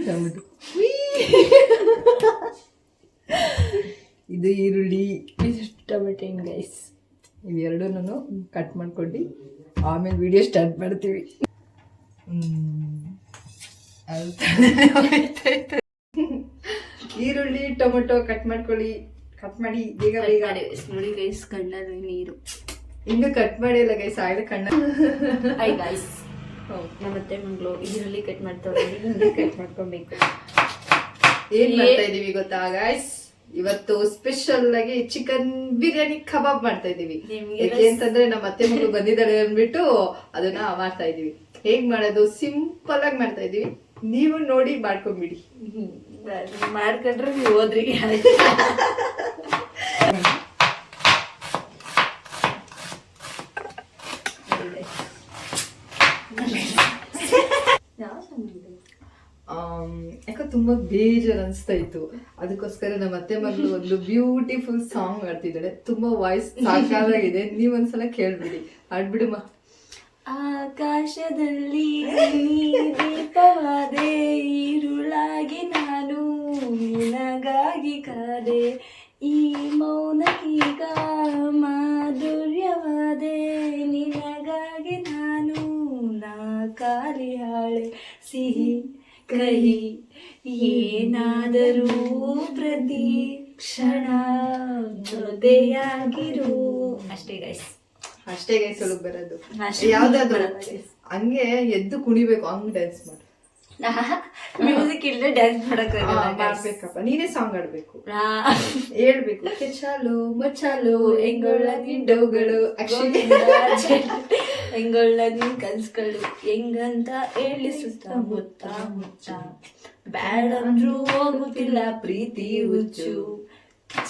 Tomato, ಇದು ಈರುಳ್ಳಿ, tomato ಹಿಂಗೆ ಗೈಸ್. ಇವೆರಡೂ ಕಟ್ ಮಾಡ್ಕೊಂಡು ಆಮೇಲೆ ವಿಡಿಯೋ ಸ್ಟಾರ್ಟ್ ಮಾಡ್ತೀವಿ. ಈರುಳ್ಳಿ ಟೊಮೆಟೊ ಕಟ್ ಮಾಡ್ಕೊಳ್ಳಿ. ಕಟ್ ಮಾಡಿ ಬೇಗ ಬೇಗ ನೋಡಿ ಗೈಸ್, ಕಣ್ಣಲ್ಲಿ ನೀರು. ಇನ್ನು ಕಟ್ ಮಾಡಿ ಅಲ್ಲ ಗೈಸ್, ಆಗ ಕಣ್ಣ. ಐ ಗೈಸ್, ನಮ್ಮತ್ತೆ ಮಗಳು ಈರುಳ್ಳಿ ಕಟ್ ಮಾಡ್ತಾಳೆ, ಈರುಳ್ಳಿ ಕಟ್ ಮಾಡ್ಕೊಬೇಕು. ಏನ್ ಮಾಡ್ತಾ ಇದೀವಿ ಗೊತ್ತಾ ಗೈಸ್? ಇವತ್ತು ಸ್ಪೆಷಲ್ ಆಗಿ ಚಿಕನ್ ಬಿರಿಯಾನಿ ಕಬಾಬ್ ಮಾಡ್ತಾ ಇದೀವಿ. ಯಾಕೆ ಅಂತಂದ್ರೆ ನಮ್ಮ ಅತ್ತೆ ಮಗಳು ಬಂದಿದ್ದಾಳೆ ಅಂದ್ಬಿಟ್ಟು ಅದನ್ನ ಮಾಡ್ತಾ ಇದೀವಿ. ಹೇಗ್ ಮಾಡೋದು? ಸಿಂಪಲ್ ಆಗಿ ಮಾಡ್ತಾ ಇದೀವಿ, ನೀವು ನೋಡಿ ಮಾಡ್ಕೊಂಡ್ಬಿಡಿ. ಮಾಡ್ಕೊಂಡ್ರೆ ನೀವು ಹೋದ್ರಿ. ಯಾಕೋ ತುಂಬಾ ಬೇಜಾರು ಅನಿಸ್ತಾ ಇತ್ತು. ಅದಕ್ಕೋಸ್ಕರ ನಮ್ಮ ಅತ್ತೆ ಮಗಳು ಒಂದು ಬ್ಯೂಟಿಫುಲ್ ಸಾಂಗ್ ಆಡ್ತಿದ್ದಾಳೆ. ತುಂಬಾ ವಾಯ್ಸ್ ಸಾಕಾಗಿದೆ. ನೀವೊಂದ್ಸಲ ಕೇಳ್ಬಿಡಿ, ಆಡ್ಬಿಡುಮ್ಮ. ಆಕಾಶದಲ್ಲಿ ದೀಪವಾದೆ, ಈರುಳಾಗಿ ನಾನು ನಿನಗಾಗಿ ಕಾದೆ, ಈ ಮೌನಕ್ಕೀಗ ಮಾಧುರ್ಯವಾದೆ, ನಿನಗಾಗಿ ನಾನು ನಾ ಕಾಲಿ ಹಾಳೆ, ಸಿಹಿ ಕಹಿ ಏನಾದರೂ ಪ್ರತಿ ಕ್ಷಣ ಜೊತೆಯಾಗಿರು. ಅಷ್ಟೇ ಗೈಸ್, ಅಷ್ಟೇ ಗೈಸ್ ಒಳಗ್ ಬರೋದು. ಯಾವ್ದಾದ್ರು ಹಂಗೆ ಎದ್ದು ಕುಣಿಬೇಕು, ಹಂಗ್ ಡ್ಯಾನ್ಸ್ ಮಾಡಿ. ಮ್ಯೂಸಿಕ್ ಇಲ್ಲದೆ ಡ್ಯಾನ್ಸ್ ಮಾಡ್ಬೇಕಪ್ಪ. ನೀನೇ ಸಾಂಗ್ ಆಡ್ಬೇಕು, ಹೇಳ್ಬೇಕು. ಚಾಲು ಮಚಾಲು ಹೆಂಗೊಳ್ಳ ನಿಂಡವುಗಳು, ಹೆಂಗೊಳ್ಳ ನಿನ್ ಕನ್ಸ್ಗಳು ಹೆಂಗಂತ ಹೇಳಿ ಸುತ್ತಮುತ್ತ ಮುಚ್ಚ, ಬ್ಯಾಡಂದ್ರೂ ಹೋಗುತ್ತಿಲ್ಲ ಪ್ರೀತಿ ಹುಚ್ಚು,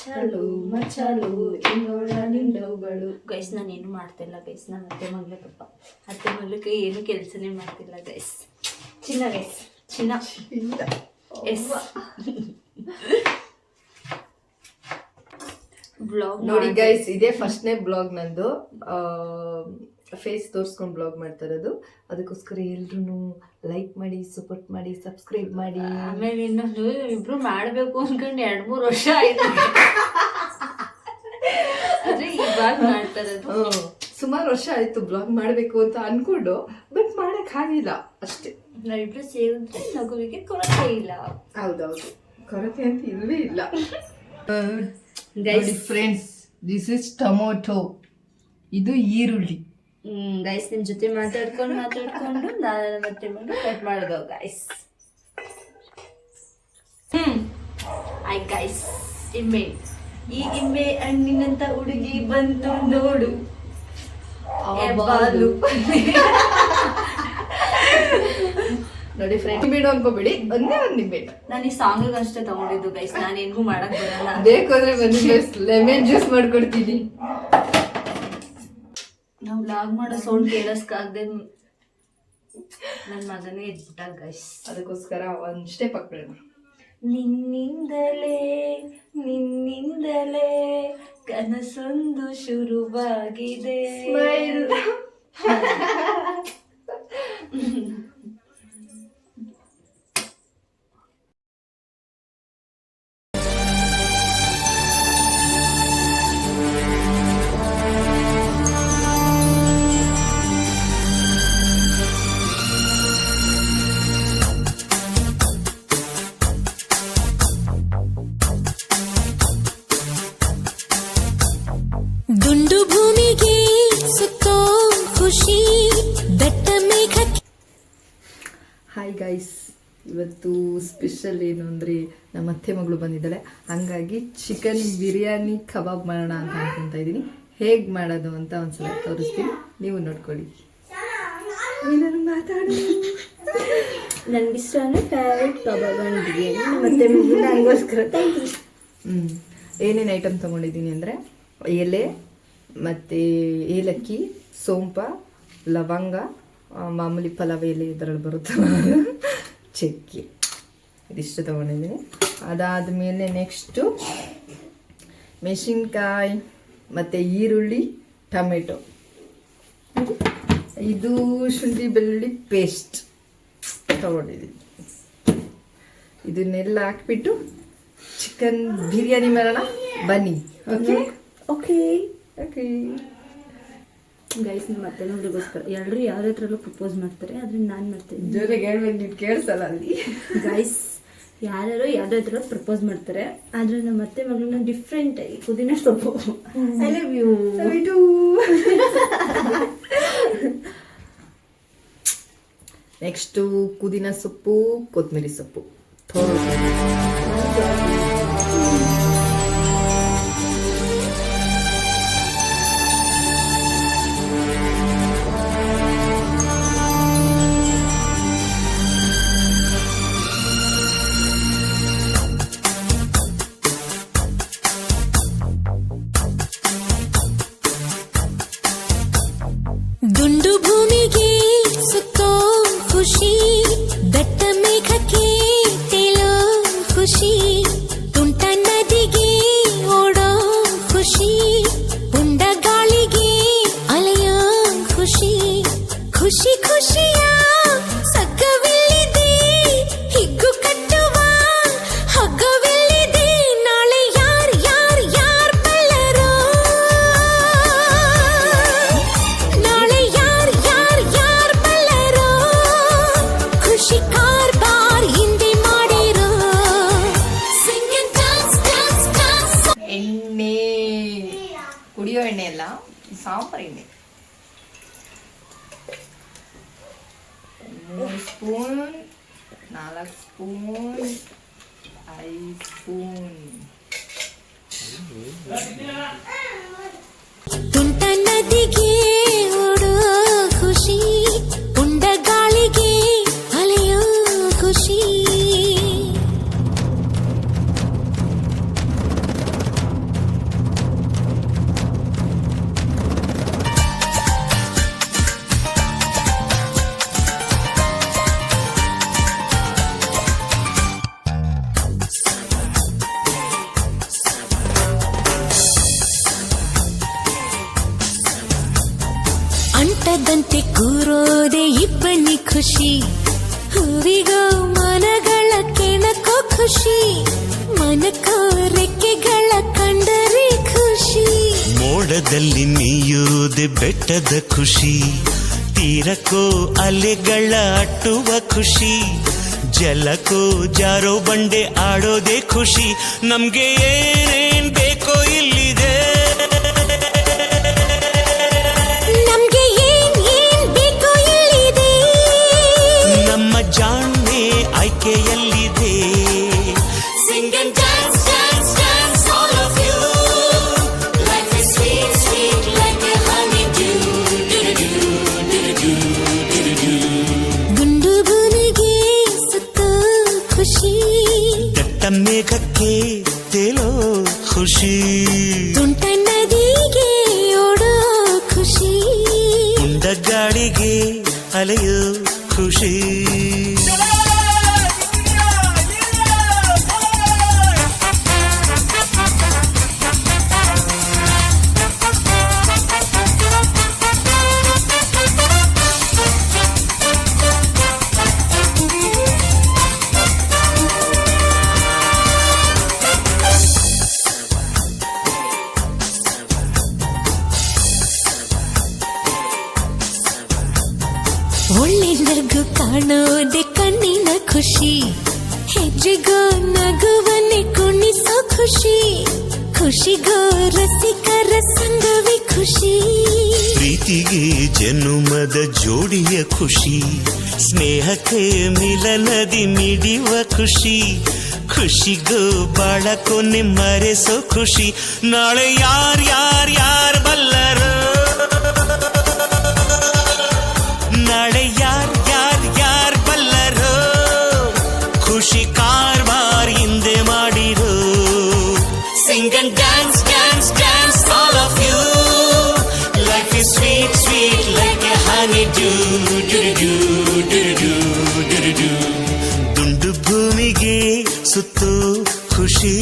ಚಾಲು ಮಚಾಲು ಹೆಂಗೊಳ್ಳ ನಿಂಡವುಗಳು. ಗೈಸ್ ನಾನೇನು ಮಾಡ್ತಿಲ್ಲ ಗೈಸ್, ನಮ್ಮ ಅತ್ತೆ ಮಗ್ಳೆ ಪಾಪ, ಅತ್ತೆ ಮಗ್ಳಿಗೆ ಏನು ಕೆಲಸನೇ ಮಾಡ್ತಿಲ್ಲ ಗೈಸ್. ಚಿನ್ನ ಗೈಸ್, ಚಿನ್ನ ಎಸ್. ಬ್ಲಾಗ್ ನೋಡಿ ಗೈಸ್, ಇದೇ ಫಸ್ಟ್ನೇ ಬ್ಲಾಗ್ ನಂದು. ಫೇಸ್ ತೋರ್ಸ್ಕೊಂಡು ಬ್ಲಾಗ್ ಮಾಡ್ತಾ ಇರೋದು. ಅದಕ್ಕೋಸ್ಕರ ಎಲ್ರು ಲೈಕ್ ಮಾಡಿ, ಸಪೋರ್ಟ್ ಮಾಡಿ, ಸಬ್ಸ್ಕ್ರೈಬ್ ಮಾಡಿ. ಆಮೇಲೆ ಇನ್ನೊಂದು ಇಬ್ರು ಮಾಡ್ಬೇಕು ಅನ್ಕೊಂಡು 2-3 ವರ್ಷ ಆಯ್ತು. ಆದ್ರೆ ಇವಾಗ ಮಾಡ್ತಾ ಇರೋದು. ಸುಮಾರು ವರ್ಷ ಆಯ್ತು ಬ್ಲಾಗ್ ಮಾಡ್ಬೇಕು ಅಂತ ಅನ್ಕೊಂಡು, ಬಟ್ ಮಾಡಕ್ ಆಗಿಲ್ಲ ಅಷ್ಟೇ. ನಾವಿಬ್ರು ಸೇರಿದ್ರೆ ನಗುವಿಗೆ ಕೊರತೆ ಇಲ್ಲ. ಹೌದೌದು, ಕೊರತೆ ಅಂತ ಇಲ್ವೇ ಇಲ್ಲ. Guys friends, this is tomato, ಇದು ಈರುಳ್ಳಿ. ಗೈಸ್ ನಿಮ್ ಜೊತೆ ಮಾತಾಡ್ಕೊಂಡು ನಾನು ಮತ್ತೆ ಕಟ್ ಮಾಡೋದು ಗೈಸ್. ಆಯ್ ಗೈಸ್, ಇಮ್ಮೆ ಈ ಇಮ್ಮೆ ಹಣ್ಣಿನಂತ ಹುಡುಗಿ ಬಂತು ನೋಡು, ಬಾಲು. ನೋಡಿ ಫ್ರೆಂಡ್, ನಿಂಬೆಹಣ್ಣು ಅನ್ಕೋಬೇಡಿ, ಒಂದೇ ಒಂದು ನಿಂಬೆಹಣ್ಣು. ನಾನು ಈ ಸಾಂಗ್ ಅಷ್ಟೇ ತಗೊಂಡಿದ್ದು ಗೈಸ್, ನಾನು ಏನ್ಗೂ ಮಾಡಕ್ ಬರಲ್ಲ. ಬೇಕು ಅಂದ್ರೆ ಬಂದು ಲೆಮನ್ ಜ್ಯೂಸ್ ಮಾಡ್ಕೊಡ್ತೀನಿ. ನಾವು ಲಾಗ್ ಮಾಡೋ ಸೌಂಡ್ ಕೇಳಿಸ್ಕಾಗ್ದೆ ನನ್ನ ಮಗನೇ ಎದ್ಬಿಟ್ಟ ಗೈಸ್. ಅದಕ್ಕೋಸ್ಕರ ಒಂದ್ ಸ್ಟೆಪ್ ಹಾಕ್ಬಿಡೋಣ. ನಿನ್ನಿಂದಲೇ ನಿನ್ನಿಂದಲೇ ಕನಸೊಂದು ಶುರುವಾಗಿದೆ. ದುಂಡು ಭೂಮಿಗೆ ಸುತ್ತೋ ಖುಷಿ ಬೆಟ್ಟ ಮೇಘ. ಹಾಯ್ ಗೈಸ್, ಇವತ್ತು ಸ್ಪೆಷಲ್ ಏನು ಅಂದರೆ ನಮ್ಮ ಅತ್ತೆ ಮಗಳು ಬಂದಿದ್ದಾಳೆ. ಹಂಗಾಗಿ ಚಿಕನ್ ಬಿರಿಯಾನಿ ಕಬಾಬ್ ಮಾಡೋಣ ಅಂತ ಅನ್ಕೊಂತ ಇದ್ದೀನಿ. ಹೇಗೆ ಮಾಡೋದು ಅಂತ ಒಂದ್ಸಲ ತೋರಿಸ್ತೀನಿ, ನೀವು ನೋಡ್ಕೊಳ್ಳಿ. ಏನಾದ್ರು ಮಾತಾಡಿ. ನನಗಿಷ್ಟ ಅಂದರೆ ಫೇವ್ರೆಟ್ ಕಬಾಬ್ ಆ್ಯಂಡ್ ಬಿರಿಯಾನಿ. ಮತ್ತೆ ನನಗೋಸ್ಕರ ಏನೇನು ಐಟಮ್ ತೊಗೊಂಡಿದ್ದೀನಿ ಅಂದರೆ ಎಲೆ ಮತ್ತು ಏಲಕ್ಕಿ, ಸೋಂಪ, ಲವಂಗ, ಮಾಮೂಲಿ ಪಲಾವ್ ಎಲೆ ಇದರಲ್ಲಿ ಬರುತ್ತೆ, ಚಕ್ಕೆ, ಇದಿಷ್ಟು ತೊಗೊಂಡಿದ್ದೀನಿ. ಅದಾದಮೇಲೆ ನೆಕ್ಸ್ಟು ಮೆಣಸಿನ್ಕಾಯಿ ಮತ್ತು ಈರುಳ್ಳಿ, ಟೊಮೆಟೊ, ಇದು ಶುಂಠಿ ಬೆಳ್ಳುಳ್ಳಿ ಪೇಸ್ಟ್ ತಗೊಂಡಿದ್ದೀನಿ. ಇದನ್ನೆಲ್ಲ ಹಾಕ್ಬಿಟ್ಟು ಚಿಕನ್ ಬಿರಿಯಾನಿ ಮಾಡೋಣ ಬನ್ನಿ. ಓಕೆ ಓಕೆ ಓಕೆ ಗೈಸ್, ನಮ್ಮ ಅತ್ತೆ ಮಗಳಿಗೋಸ್ಕರ ಎಲ್ಲರೂ ಯಾರ ಹತ್ರಲ್ಲೂ ಪ್ರಪೋಸ್ ಮಾಡ್ತಾರೆ, ಆದ್ರೆ ನಾನು ಮಾಡ್ತೇನೆ. ಜೋರಾಗಿ ಹೇಳ್ಬೇಕು, ನೀನು ಕೇಳಿಸಲ್ಲ ಅಲ್ಲಿ. ಗೈಸ್, ಯಾರು ಯಾವ್ದ್ರ ಹತ್ರ ಪ್ರಪೋಸ್ ಮಾಡ್ತಾರೆ, ಆದ್ರೆ ನಮ್ಮ ಅತ್ತೆ ಮಗಳನ್ನ ಡಿಫ್ರೆಂಟ್ ಆಗಿ ಪುದೀನ ಸೊಪ್ಪು ಐ ಲವ್ ಯು ನೆಕ್ಸ್ಟು ಪುದೀನ ಸೊಪ್ಪು, ಕೊತ್ತಂಬರಿ ಸೊಪ್ಪು. ದುಂಡು ಭೂಮಿಗೆ ಸುತ್ತೋ ಖುಷಿ, ದಟ್ಟ ಮೇಘಕ್ಕೆ ತೇಲೋ ಖುಷಿ, ತುಂಟ ನದಿಗೆ ಓಡೋ ಖುಷಿ, ಉಂಡ ಗಾಳಿಗೆ ಅಲೆಯೋ ಖುಷಿ, ಖುಷಿ ಖುಷಿಯ ಸಗ್ಗವಿಲ್ಲಿದೆ, ಹಿಗ್ಗು ಕಟ್ಟುವ ಹಗ್ಗವಿಲ್ಲಿದೆ, ನಾಳೆ ಯಾರ್ ಯಾರ್ ಯಾರ್ ಬಲ್ಲರೋ, ನಾಳೆ ಯಾರ್ ಯಾರ್ ಯಾರ್ ಬಲ್ಲರೋ, ಖುಷಿ ಕಾರ್ಬಾರ್ ಹಿಂದೆ ಮಾಡಿರೋ, Sing and dance, dance, dance. ಎಣ್ಣೆ, ಕುಡಿಯೋ ಎಣ್ಣೆ ಅಲ್ಲ, ಸಾಂಬಾರ್ ಎಣ್ಣೆ. 3 ಸ್ಪೂನ್, 4 ಸ್ಪೂನ್, 5 ಸ್ಪೂನ್. ತುಂಟ ನದಿಗೆ ಓಡೋ ಖುಷಿ, ಉಂಡ ಗಾಳಿಗೆ ಅಲೆಯೋ ಖುಷಿ. ಅಂಟದಂತೆ ಕೂರೋದೆ ಇಬ್ಬನಿ ಖುಷಿ, ಹೂವಿಗೋ ಮನಗಳ ಕೆಣಕೋ ಖುಷಿ, ಮನಕೋ ರೆಕ್ಕೆಗಳ ಕಂಡರೆ ಖುಷಿ, ಮೋಡದಲ್ಲಿ ನೀಯೋದೆ ಬೆಟ್ಟದ ಖುಷಿ, ತೀರಕ್ಕೋ ಅಲೆಗಳ ಅಟ್ಟುವ ಖುಷಿ, ಜಲಕ್ಕೋ ಜಾರೋ ಬಂಡೆ ಆಡೋದೆ ಖುಷಿ, ನಮ್ಗೆ ಏನೇನ್ ಬೇಕೋ ಇಲ್ಲಿದೆ, ನಮ್ಗೆ ಏನ್ ಏನ್ ಬೇಕೋ ಇಲ್ಲಿದೆ, ನಮ್ಮ ಜಾಣ್ಮೆ ಆಯ್ಕೆಯಲ್ಲಿದೆ. Sing and dance, dance, dance, all of you. Life is sweet, sweet like a honeydew. ಗುಂಡು ಬುನಿಗೆ ಸುತ್ತೋ ಖುಷಿ, ದಟ್ಟ ಮೇಘಕ್ಕೆ ತೇಲೋ ಖುಷಿ, ತುಂಟ ನದಿಗೆ ಓಡೋ ಖುಷಿ, ಉಂಡ ಗಾಳಿಗೆ ಅಲೆಯೋ ಖುಷಿ. ಒಳ್ಳೆಲ್ಲರಿಗೂ ಕಾಣೋದೆ ಕಣ್ಣಿನ ಖುಷಿ, ಹೆಜ್ಜೆಗೋ ನಗುವನ್ನೇ ಕುಣಿಸೋ ಖುಷಿ, ಖುಷಿಗೋ ರಸಿಕರ ಸಂಗವೇ ಖುಷಿ, ಪ್ರೀತಿಗೆ ಜನುಮದ ಜೋಡಿಯ ಖುಷಿ, ಸ್ನೇಹಕ್ಕೆ ಮಿಲನದಿ ಮಿಡಿಯುವ ಖುಷಿ, ಖುಷಿಗೂ ಬಾಳ ಕೊನೆ ಮರೆಸೋ ಖುಷಿ, ನಾಳೆ ಯಾರ್ ಯಾರ್ ಯಾರ್ ಬಲ್ಲರು, ನಾಳೆ ಯಾರ್ ಯಾರ್ ಯಾರ್ ಬಲ್ಲರು, ಖುಷಿ ಕಾರ್ಬಾರ್ ಹಿಂದೆ ಮಾಡಿರೋ. Sing and dance, dance, dance, all of you. Life is sweet, sweet like a honeydew. Do-do-do, do-do-do, do-do-do. ದುಂಡು ಭೂಮಿಗೆ ಸುತ್ತೋ ಖುಷಿ.